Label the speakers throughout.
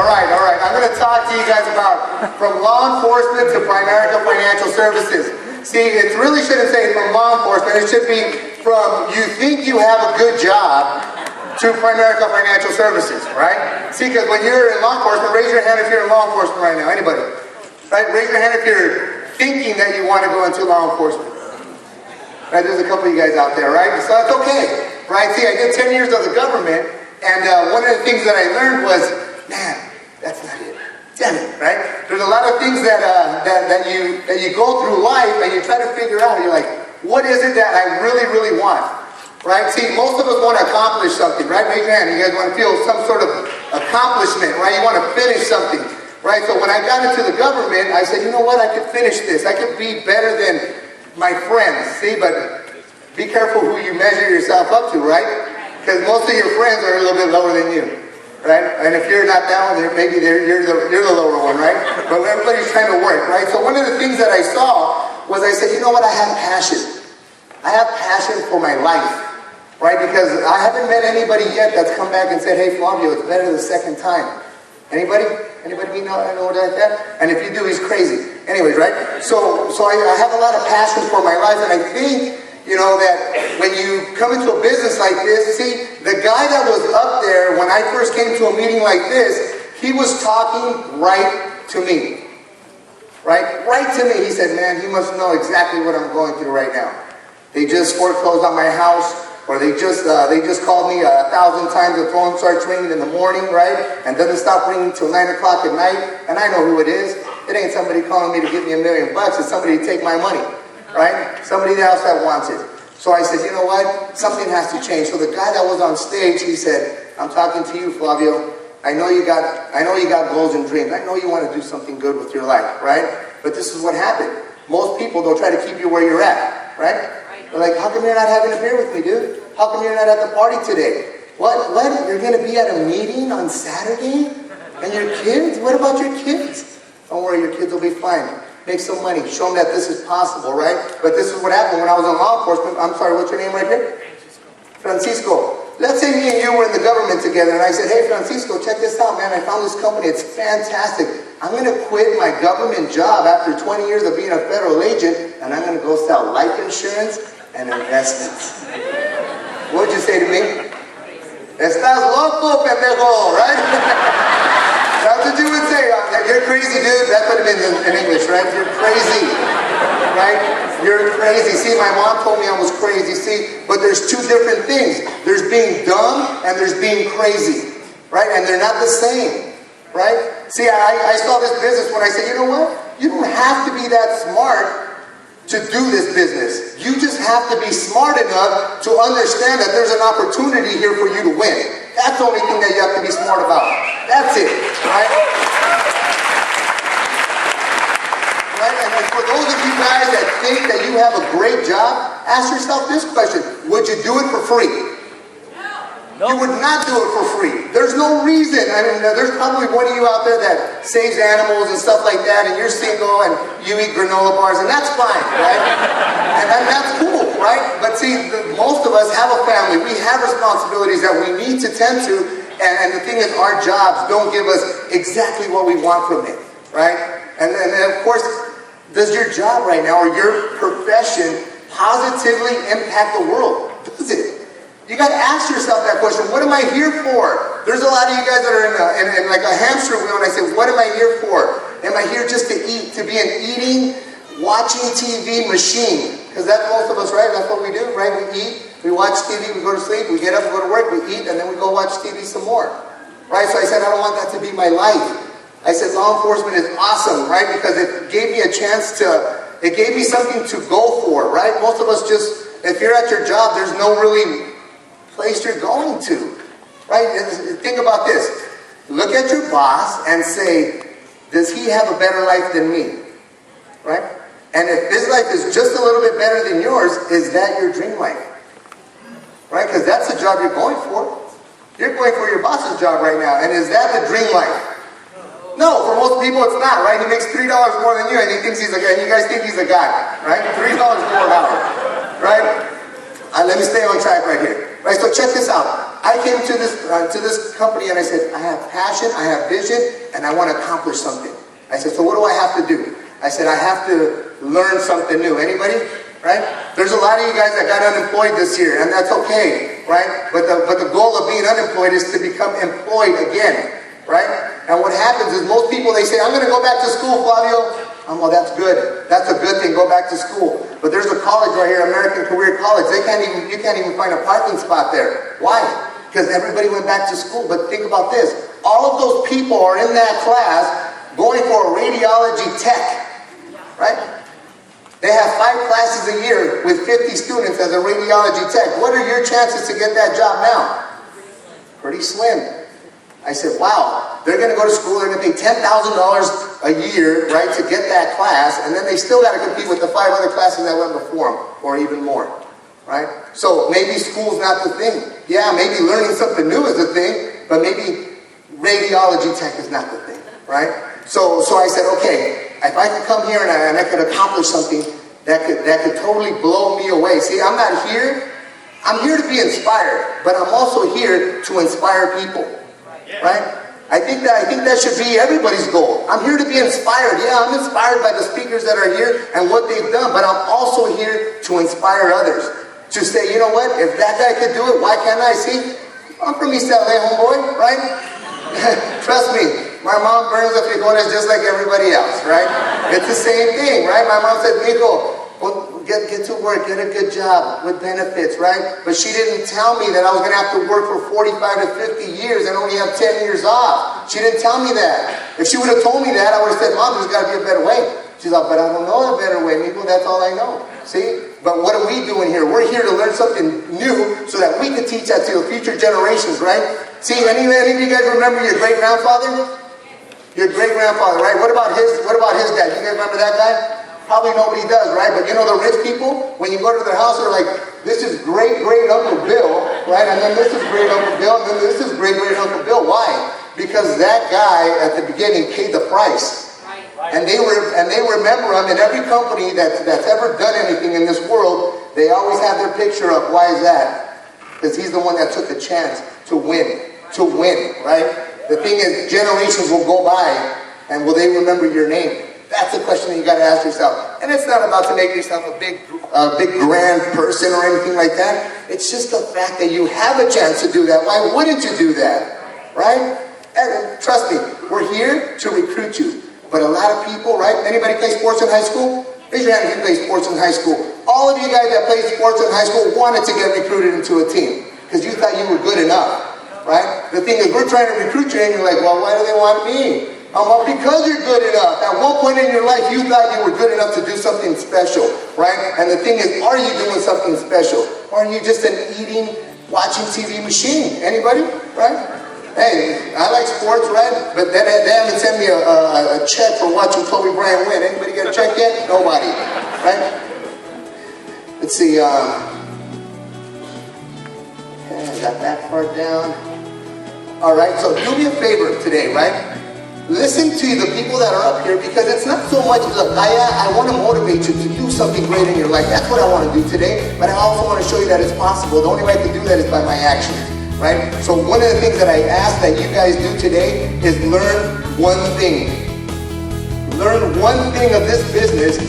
Speaker 1: all right. I'm going to talk to you guys about from law enforcement to Primerica Financial Services. See, it really shouldn't say from law enforcement. It should be from you think you have a good job to Primerica Financial Services, right? See, because when you're in law enforcement, raise your hand if you're in law enforcement right now. Anybody? Right? Raise your hand if you're thinking that you want to go into law enforcement. Right? There's a couple of you guys out there, right? So that's okay, right? See, I did 10 years of the government, and one of the things that I learned was, man, that's not it. Damn it, right? There's a lot of things that you go through life and you try to figure out. You're like, what is it that I really, really want? Right? See, most of us want to accomplish something, right? Raise your hand. You guys want to feel some sort of accomplishment, right? You want to finish something, right? So when I got into the government, I said, you know what? I could finish this. I could be better than my friends. See, but be careful who you measure yourself up to, right? Because most of your friends are a little bit lower than you. Right? And if you're not that one, maybe you're the lower one, right? But everybody's trying to work, right? So one of the things that I saw was I said, you know what? I have passion. I have passion for my life, right? Because I haven't met anybody yet that's come back and said, hey, Flavio, it's better the second time. Anybody? Anybody know like that? And if you do, he's crazy. Anyways, right? So I have a lot of passion for my life, and I think, you know, that when you come into a business like this, see, the guy that was up there when I first came to a meeting like this, he was talking right to me. Right? Right to me. He said, man, you must know exactly what I'm going through right now. They just foreclosed on my house, or they just called me 1,000 times. The phone starts ringing in the morning, right? And doesn't stop ringing till 9 o'clock at night. And I know who it is. It ain't somebody calling me to give me $1 million. It's somebody to take my money. Right? Somebody else that wants it. So I said, you know what? Something has to change. So the guy that was on stage, he said, I'm talking to you, Flavio. I know you got goals and dreams. I know you want to do something good with your life, right? But this is what happened. Most people, they'll try to keep you where you're at, right? They're like, how come you're not having a beer with me, dude? How come you're not at the party today? What? You're going to be at a meeting on Saturday? And your kids? What about your kids? Don't worry, your kids will be fine. Make some money. Show them that this is possible, right? But this is what happened when I was in law enforcement. I'm sorry, what's your name right here? Francisco. Let's say me and you were in the government together, and I said, hey, Francisco, check this out, man. I found this company. It's fantastic. I'm going to quit my government job after 20 years of being a federal agent, and I'm going to go sell life insurance and investments. What would you say to me? Estás loco, pendejo, right? That's what you would say. You're crazy, dude. That's what it means in English, right? You're crazy, right? You're crazy. See, my mom told me I was crazy. See, but there's two different things. There's being dumb and there's being crazy, right? And they're not the same, right? See, I saw this business when I said, you know what? You don't have to be that smart to do this business. You just have to be smart enough to understand that there's an opportunity here for you to win. That's the only thing that you have to be smart about. That's it, right? Right? And for those of you guys that think that you have a great job, ask yourself this question. Would you do it for free? No. You would not do it for free. There's no reason. I mean, there's probably one of you out there that saves animals and stuff like that, and you're single and you eat granola bars, and that's fine, right? And that's cool, right? But see, most of us have a family. We have responsibilities that we need to tend to, and the thing is, our jobs don't give us exactly what we want from it, right? And of course, does your job right now or your profession positively impact the world? Does it? You got to ask yourself that question. What am I here for? There's a lot of you guys that are in like a hamster wheel, and I say, what am I here for? Am I here just to eat, to be an eating, watching TV machine? Because that's most of us, right? That's what we do, right? We eat, we watch TV, we go to sleep, we get up, we go to work, we eat, and then we go watch TV some more. Right? So I said, I don't want that to be my life. I said, law enforcement is awesome, right? Because it gave me a chance it gave me something to go for, right? Most of us just, if you're at your job, there's no really place you're going to, right? And think about this. Look at your boss and say, does he have a better life than me? Right? And if his life is just a little bit better than yours, is that your dream life? Right? Because that's the job you're going for. You're going for your boss's job right now. And is that the dream life? No, for most people it's not, right? He makes $3 more than you, and he thinks he's a guy. You guys think he's a guy, right? $3 more an hour, right? Let me stay on track right here. Right, so check this out. I came to this company and I said, I have passion, I have vision, and I want to accomplish something. I said, so what do I have to do? I said, I have to learn something new. Anybody? Right? There's a lot of you guys that got unemployed this year, and that's okay, right? But the goal of being unemployed is to become employed again, right? And what happens is most people, they say, I'm going to go back to school, Flavio. Well, that's good. That's a good thing. Go back to school. But there's a college right here, American Career College. You can't even find a parking spot there. Why? Because everybody went back to school. But think about this. All of those people are in that class going for a radiology tech, right? They have 5 classes a year with 50 students as a radiology tech. What are your chances to get that job now? Pretty slim. I said, wow, they're going to go to school, they're going to pay $10,000 a year, right, to get that class, and then they still got to compete with the 5 other classes that went before them, or even more, right? So maybe school's not the thing. Yeah, maybe learning something new is the thing, but maybe radiology tech is not the thing, right? So I said, okay, if I could come here and I could accomplish something that could totally blow me away. See, I'm not here. I'm here to be inspired, but I'm also here to inspire people, right? I think that should be everybody's goal. I'm here to be inspired. Yeah, I'm inspired by the speakers that are here and what they've done, but I'm also here to inspire others. To say, you know what? If that guy could do it, why can't I? See, I'm from East LA, homeboy, right? Trust me. My mom burns the frijoles just like everybody else, right? It's the same thing, right? My mom said, Nico, well, get to work, get a good job with benefits, right? But she didn't tell me that I was going to have to work for 45 to 50 years and only have 10 years off. She didn't tell me that. If she would have told me that, I would have said, Mom, there's got to be a better way. She's like, but I don't know a better way, Nico. That's all I know. See? But what are we doing here? We're here to learn something new so that we can teach that to the future generations, right? See, any of you guys remember your great-grandfather? Your great-grandfather, right? What about his dad? You guys remember that guy? Probably nobody does, right? But you know the rich people, when you go to their house, they're like, this is great-great-Uncle Bill, right? And then this is great-Uncle Bill, and then this is great-great-Uncle Bill. Why? Because that guy at the beginning paid the price. And they remember him in every company that's ever done anything in this world. They always have their picture up. Why is that? Because he's the one that took the chance to win, right? The thing is, generations will go by, and will they remember your name? That's the question that you got to ask yourself. And it's not about to make yourself a big grand person or anything like that. It's just the fact that you have a chance to do that. Why wouldn't you do that, right? And trust me, we're here to recruit you. But a lot of people, right? Anybody play sports in high school? Raise your hand if you play sports in high school. All of you guys that played sports in high school wanted to get recruited into a team because you thought you were good enough. Right? The thing is, we're trying to recruit you and you're like, well, why do they want me? Well, because you're good enough. At one point in your life, you thought you were good enough to do something special, right? And the thing is, are you doing something special? Or are you just an eating, watching TV machine? Anybody? Right? Hey, I like sports, right? But they haven't sent me a check for watching Kobe Bryant win. Anybody get a check yet? Nobody. Right? Let's see. I got that part down. All right, so do me a favor today, right? Listen to the people that are up here because it's not so much, look, I want to motivate you to do something great in your life. That's what I want to do today, but I also want to show you that it's possible. The only way I can do that is by my actions, right? So one of the things that I ask that you guys do today is learn one thing. Learn one thing of this business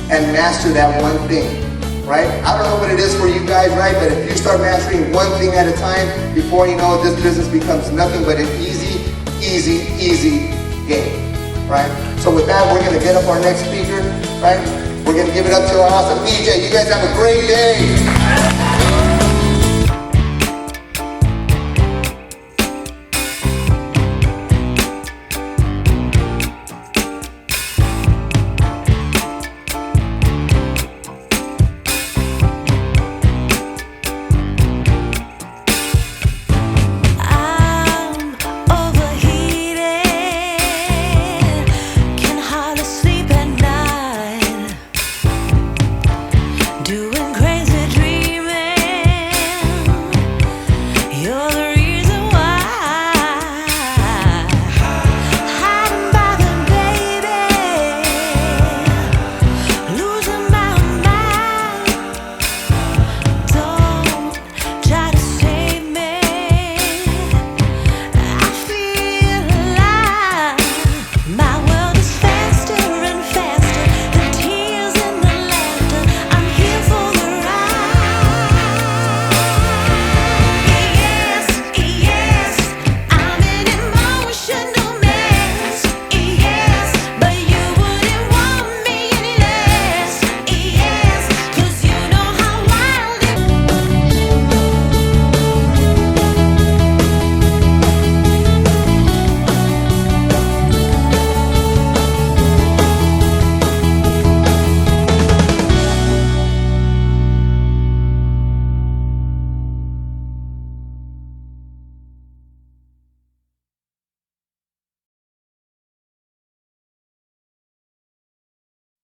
Speaker 1: and master that one thing. Right? I don't know what it is for you guys, right? But if you start mastering one thing at a time, before you know it, this business becomes nothing but an easy game, right? So with that, we're going to get up our next speaker, right? We're going to give it up to our awesome DJ. You guys have a great day.